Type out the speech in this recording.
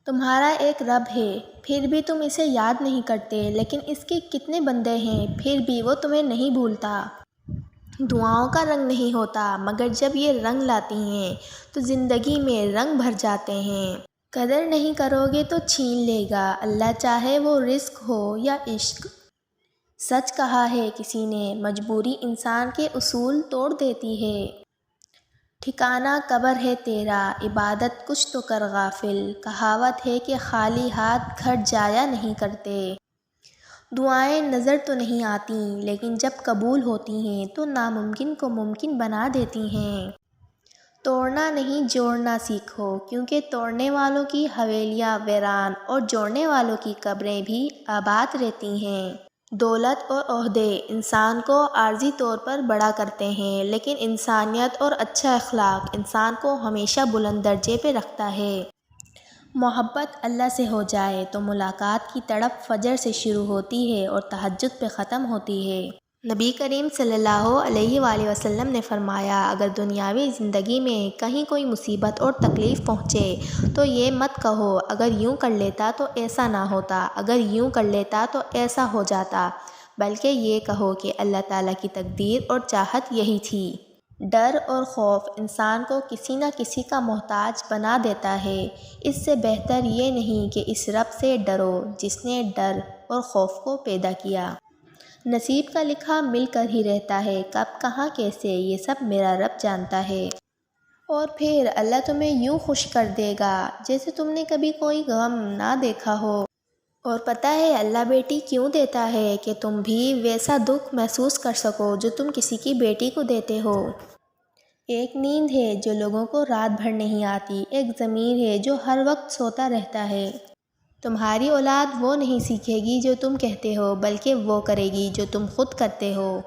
تمہارا ایک رب ہے، پھر بھی تم اسے یاد نہیں کرتے، لیکن اس کے کتنے بندے ہیں، پھر بھی وہ تمہیں نہیں بھولتا۔ دعاؤں کا رنگ نہیں ہوتا، مگر جب یہ رنگ لاتی ہیں تو زندگی میں رنگ بھر جاتے ہیں۔ قدر نہیں کرو گے تو چھین لے گا، اللہ چاہے وہ رزق ہو یا عشق۔ سچ کہا ہے کسی نے، مجبوری انسان کے اصول توڑ دیتی ہے۔ ٹھکانہ قبر ہے تیرا، عبادت کچھ تو کر غافل۔ کہاوت ہے کہ خالی ہاتھ گھر جایا نہیں کرتے۔ دعائیں نظر تو نہیں آتیں، لیکن جب قبول ہوتی ہیں تو ناممکن کو ممکن بنا دیتی ہیں۔ توڑنا نہیں جوڑنا سیکھو، کیونکہ توڑنے والوں کی حویلیاں ویران اور جوڑنے والوں کی قبریں بھی آباد رہتی ہیں۔ دولت اور عہدے انسان کو عارضی طور پر بڑا کرتے ہیں، لیکن انسانیت اور اچھا اخلاق انسان کو ہمیشہ بلند درجے پہ رکھتا ہے۔ محبت اللہ سے ہو جائے تو ملاقات کی تڑپ فجر سے شروع ہوتی ہے اور تہجد پہ ختم ہوتی ہے۔ نبی کریم صلی اللہ علیہ وآلہ وسلم نے فرمایا، اگر دنیاوی زندگی میں کہیں کوئی مصیبت اور تکلیف پہنچے تو یہ مت کہو اگر یوں کر لیتا تو ایسا نہ ہوتا، اگر یوں کر لیتا تو ایسا ہو جاتا، بلکہ یہ کہو کہ اللہ تعالیٰ کی تقدیر اور چاہت یہی تھی۔ ڈر اور خوف انسان کو کسی نہ کسی کا محتاج بنا دیتا ہے، اس سے بہتر یہ نہیں کہ اس رب سے ڈرو جس نے ڈر اور خوف کو پیدا کیا۔ نصیب کا لکھا مل کر ہی رہتا ہے، کب کہاں کیسے یہ سب میرا رب جانتا ہے۔ اور پھر اللہ تمہیں یوں خوش کر دے گا جیسے تم نے کبھی کوئی غم نہ دیکھا ہو۔ اور پتہ ہے اللہ بیٹی کیوں دیتا ہے؟ کہ تم بھی ویسا دکھ محسوس کر سکو جو تم کسی کی بیٹی کو دیتے ہو۔ ایک نیند ہے جو لوگوں کو رات بھر نہیں آتی، ایک ضمیر ہے جو ہر وقت سوتا رہتا ہے۔ تمہاری اولاد وہ نہیں سیکھے گی جو تم کہتے ہو، بلکہ وہ کرے گی جو تم خود کرتے ہو۔